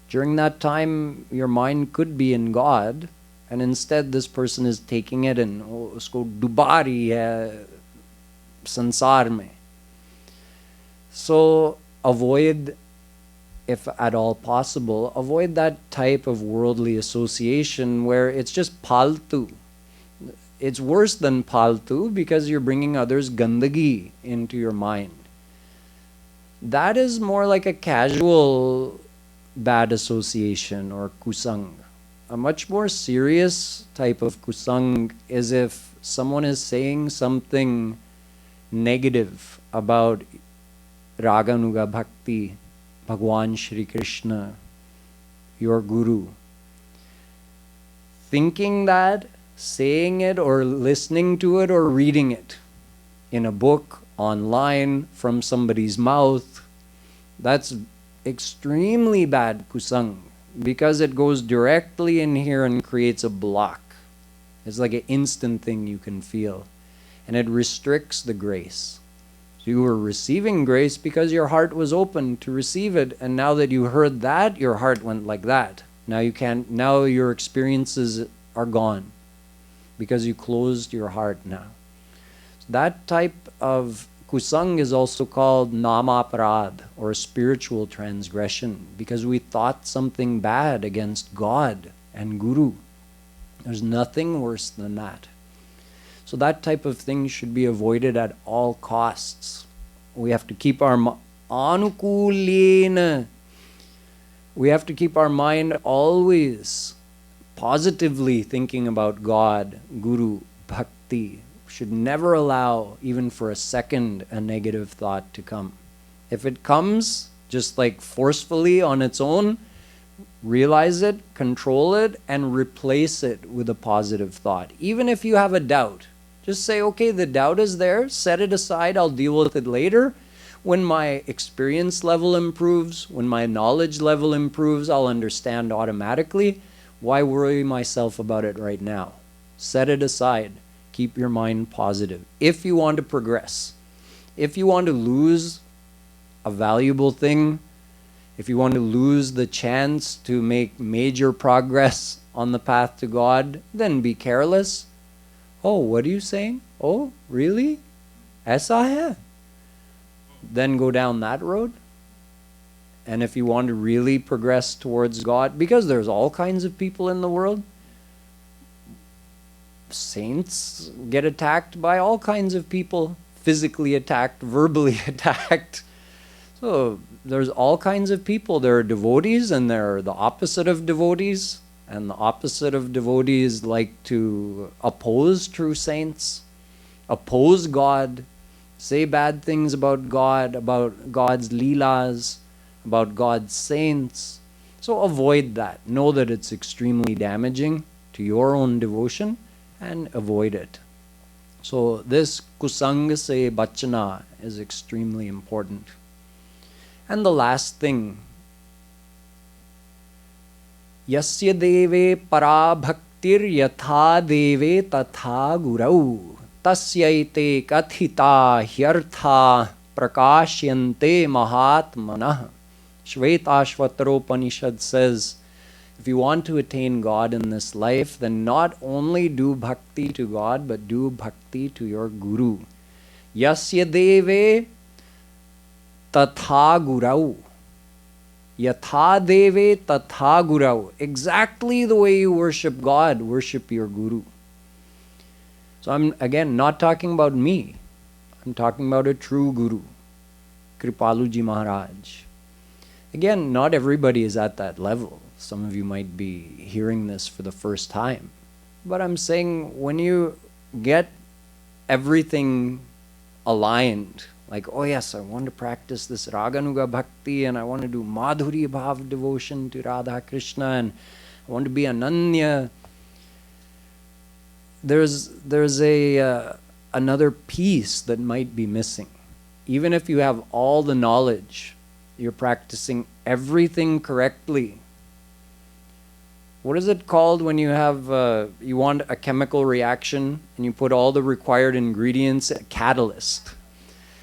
During that time, your mind could be in God, and instead this person is taking it and usko dubari hai sansar mein. So avoid, if at all possible, avoid that type of worldly association where it's just paltu. It's worse than paltu because you're bringing others' gandagi into your mind. That is more like a casual bad association or kusang. A much more serious type of kusang is if someone is saying something negative about raganuga bhakti, Bhagwan Shri Krishna, your Guru. Thinking that, saying it or listening to it or reading it in a book, online, from somebody's mouth, that's extremely bad kusang because it goes directly in here and creates a block. It's like an instant thing you can feel, and it restricts the grace. So you were receiving grace because your heart was open to receive it, and now that you heard that, your heart went like that. Now you can't, now your experiences are gone because you closed your heart now. That type of kusang is also called namaparad, or spiritual transgression, because we thought something bad against God and Guru. There's nothing worse than that. So that type of thing should be avoided at all costs. We have to keep our anukulena. We have to keep our mind always positively thinking about God, Guru, Bhakti. Should never allow, even for a second, a negative thought to come. If it comes, just like forcefully on its own, realize it, control it, and replace it with a positive thought. Even if you have a doubt, just say, okay, the doubt is there, set it aside, I'll deal with it later. When my experience level improves, when my knowledge level improves, I'll understand automatically. Why worry myself about it right now? Set it aside. Keep your mind positive. If you want to progress, if you want to lose a valuable thing, if you want to lose the chance to make major progress on the path to God, then be careless. Oh, what are you saying? Oh, really? Aisa hai? Then go down that road. And if you want to really progress towards God, because there's all kinds of people in the world, saints get attacked by all kinds of people, physically attacked, verbally attacked. So there's all kinds of people. There are devotees and there are the opposite of devotees. And the opposite of devotees like to oppose true saints, oppose God, say bad things about God, about God's leelas, about God's saints. So avoid that. Know that it's extremely damaging to your own devotion, and avoid it. So this kusang se bachana is extremely important. And the last thing, yasya deve para bhaktir yatha deve tatha gurau tasyaite kathita hyartha prakashyante mahatmanah. Shvetashvataropanishad says, if you want to attain God in this life, then not only do bhakti to God, but do bhakti to your Guru. Yasya deve tatha gurau. Yatha deve tatha gurau. Exactly the way you worship God, worship your Guru. So I'm again not talking about me. I'm talking about a true Guru, Kripaluji Maharaj. Again, not everybody is at that level. Some of you might be hearing this for the first time. But I'm saying when you get everything aligned, like, oh yes, I want to practice this raganuga bhakti and I want to do madhuri bhav devotion to Radha Krishna and I want to be ananya. There's another piece that might be missing. Even if you have all the knowledge, you're practicing everything correctly. What is it called when you have, you want a chemical reaction and you put all the required ingredients, a catalyst.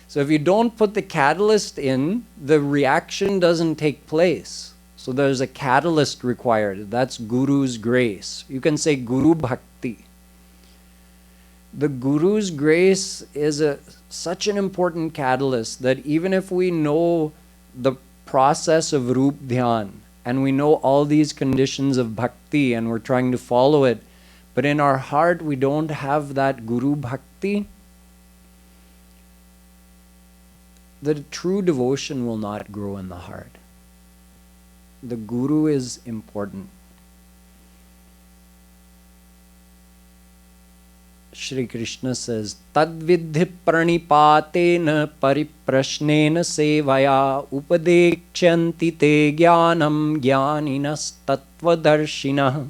So if you don't put the catalyst in, the reaction doesn't take place. So there's a catalyst required. That's Guru's grace. You can say Guru Bhakti. The Guru's grace is such an important catalyst that even if we know the process of roopdhyan, and we know all these conditions of bhakti and we're trying to follow it, but in our heart we don't have that Guru Bhakti, the true devotion will not grow in the heart. The Guru is important. Shri Krishna says, Tadvidhi pranipatena pariprashnena sevaya upadekshyanti te jnanam jnaninas tattvadarshina.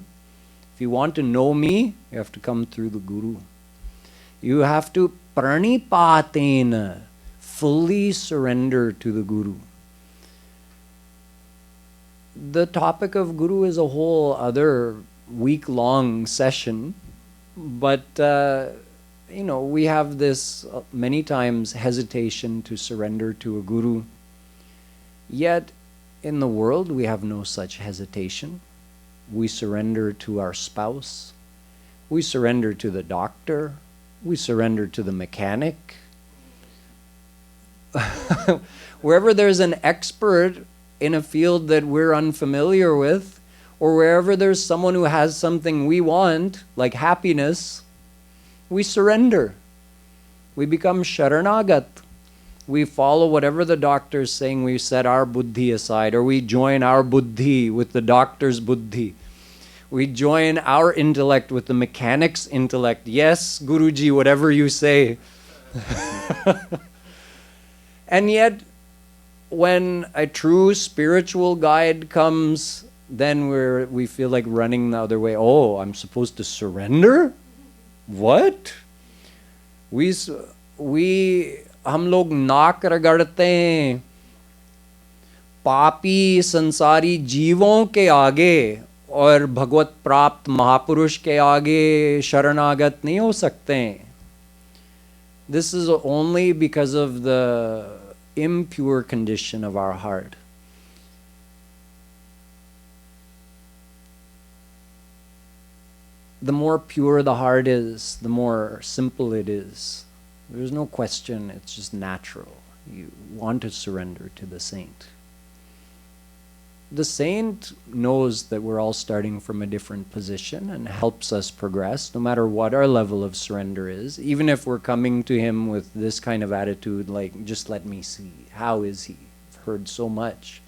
If you want to know me, you have to come through the Guru. You have to pranipatena, fully surrender to the Guru. The topic of Guru is a whole other week-long session. But, we have this many times hesitation to surrender to a Guru. Yet, in the world, we have no such hesitation. We surrender to our spouse. We surrender to the doctor. We surrender to the mechanic. Wherever there's an expert in a field that we're unfamiliar with, or wherever there's someone who has something we want, like happiness, we surrender. We become sharanagat. We follow whatever the doctor's saying. We set our buddhi aside, or we join our buddhi with the doctor's buddhi. We join our intellect with the mechanic's intellect. Yes, Guruji, whatever you say. And yet, when a true spiritual guide comes, then we feel like running the other way. Oh, I'm supposed to surrender? What? हम लोग नाक रगड़ते हैं पापी संसारी जीवों के आगे और भगवत प्राप्त महापुरुष के आगे शरणागत नहीं हो सकते हैं. This is only because of the impure condition of our heart. The more pure the heart is, the more simple it is. There's no question, it's just natural. You want to surrender to the saint. The saint knows that we're all starting from a different position and helps us progress, no matter what our level of surrender is. Even if we're coming to him with this kind of attitude, like, just let me see, how is he? I've heard so much.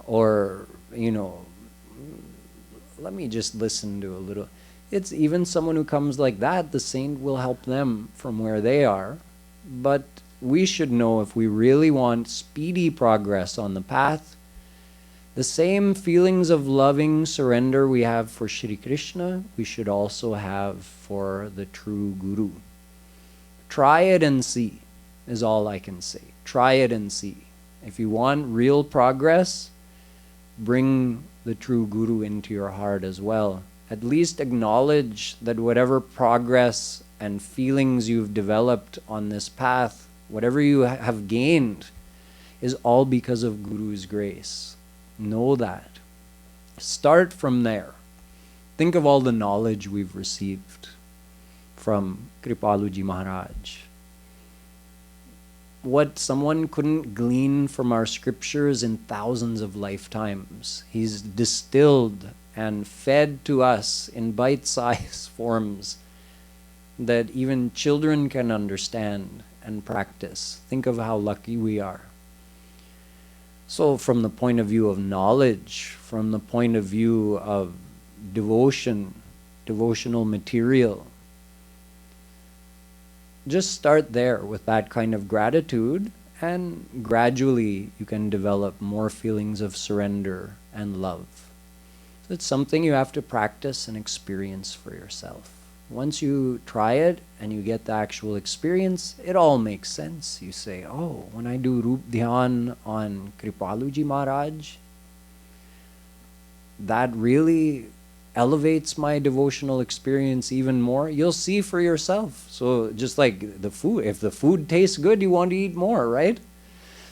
Or, let me just listen to a little. It's even someone who comes like that, the saint will help them from where they are. But we should know, if we really want speedy progress on the path, the same feelings of loving surrender we have for Shri Krishna, we should also have for the true Guru. Try it and see, is all I can say. Try it and see. If you want real progress, bring the true Guru into your heart as well. At least acknowledge that whatever progress and feelings you've developed on this path, whatever you have gained, is all because of Guru's grace. Know that. Start from there. Think of all the knowledge we've received from Kripaluji Maharaj. What someone couldn't glean from our scriptures in thousands of lifetimes, he's distilled and fed to us in bite-sized forms that even children can understand and practice. Think of how lucky we are. So from the point of view of knowledge, from the point of view of devotion, devotional material, just start there with that kind of gratitude, and gradually you can develop more feelings of surrender and love. So it's something you have to practice and experience for yourself. Once you try it and you get the actual experience, it all makes sense. You say, oh, when I do roopdhyan on Kripaluji Maharaj, that really elevates my devotional experience even more. You'll see for yourself. So just like the food, if the food tastes good, you want to eat more, right?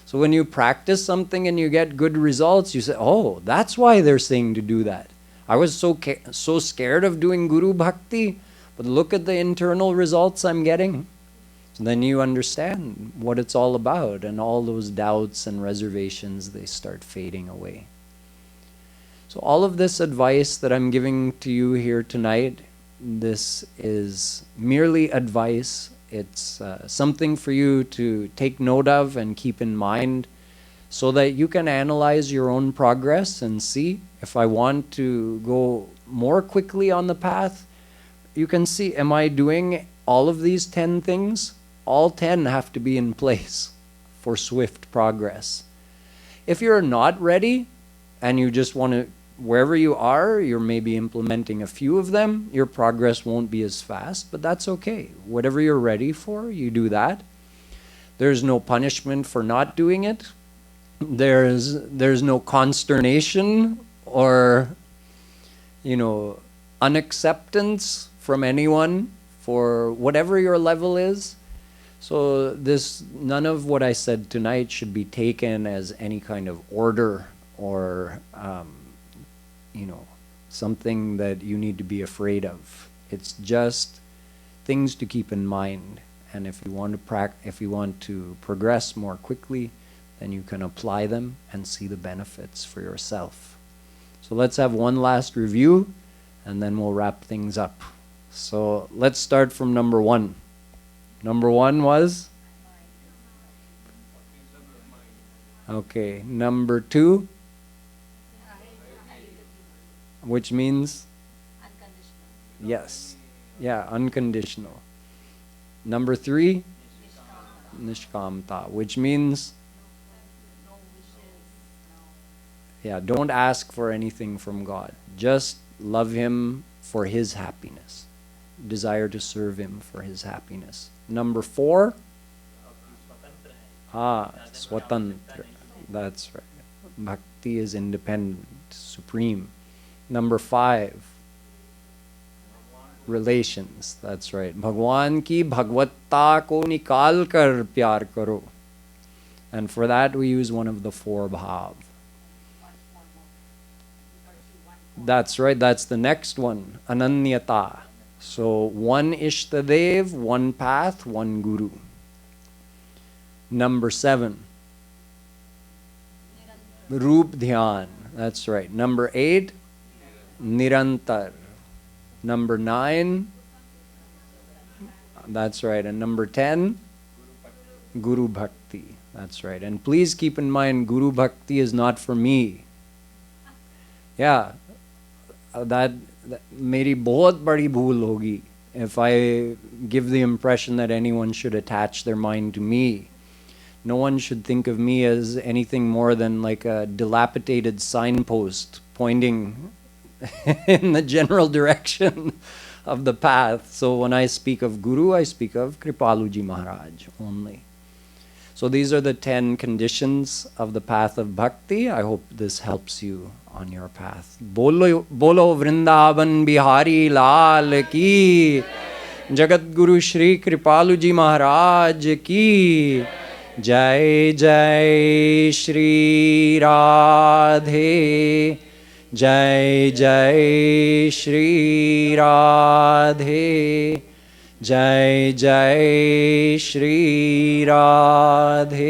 So when you practice something and you get good results, you say, oh, that's why they're saying to do that. I was so scared of doing Guru Bhakti, but look at the internal results I'm getting. So then you understand what it's all about, and all those doubts and reservations, they start fading away. So all of this advice that I'm giving to you here tonight, this is merely advice. It's something for you to take note of and keep in mind, so that you can analyze your own progress and see, if I want to go more quickly on the path, you can see, am I doing all of these 10 things? All 10 have to be in place for swift progress. If you're not ready and you just want to, wherever you are, you're maybe implementing a few of them, your progress won't be as fast, but that's okay. Whatever you're ready for, you do that. There's no punishment for not doing it. There's no consternation or, unacceptance from anyone for whatever your level is. So none of what I said tonight should be taken as any kind of order or, something that you need to be afraid of. It's just things to keep in mind. And if you want to progress more quickly, then you can apply them and see the benefits for yourself. So let's have one last review, and then we'll wrap things up. So let's start from number 1. Number 1 was? Okay. Number 2? Which means? Unconditional. Yes. Yeah, unconditional. Number 3? Niskamta, which means? No wishes. Yeah, don't ask for anything from God. Just love Him for His happiness. Desire to serve Him for His happiness. Number 4? Swatantra. That's right. Bhakti is independent, supreme. Number 5? Relations. That's right. Bhagwan ki bhagwatta ko nikal kar pyar karo. And for that we use one of the 4 bhav. That's right. That's the next one. Ananyata. So 1 Ishtadev, 1 path, 1 guru. Number 7. Roopdhyan. That's right. Number 8. Nirantar. Number 9. That's right. And number 10. Guru Bhakti. That's right. And please keep in mind, Guru Bhakti is not for me. Yeah. That मेरी बहुत बड़ी भूल होगी if I give the impression that anyone should attach their mind to me. No one should think of me as anything more than like a dilapidated signpost pointing in the general direction of the path. So when I speak of Guru, I speak of Kripaluji Maharaj only. So these are the 10 conditions of the path of bhakti. I hope this helps you on your path. Bolo Vrindavan Bihari Lal ki, Jagadguru Shree Kripaluji Maharaj ki, Jai Jai Shri Radhe, Jai Jai Shri Radhe, Jai Jai Shri Radhe.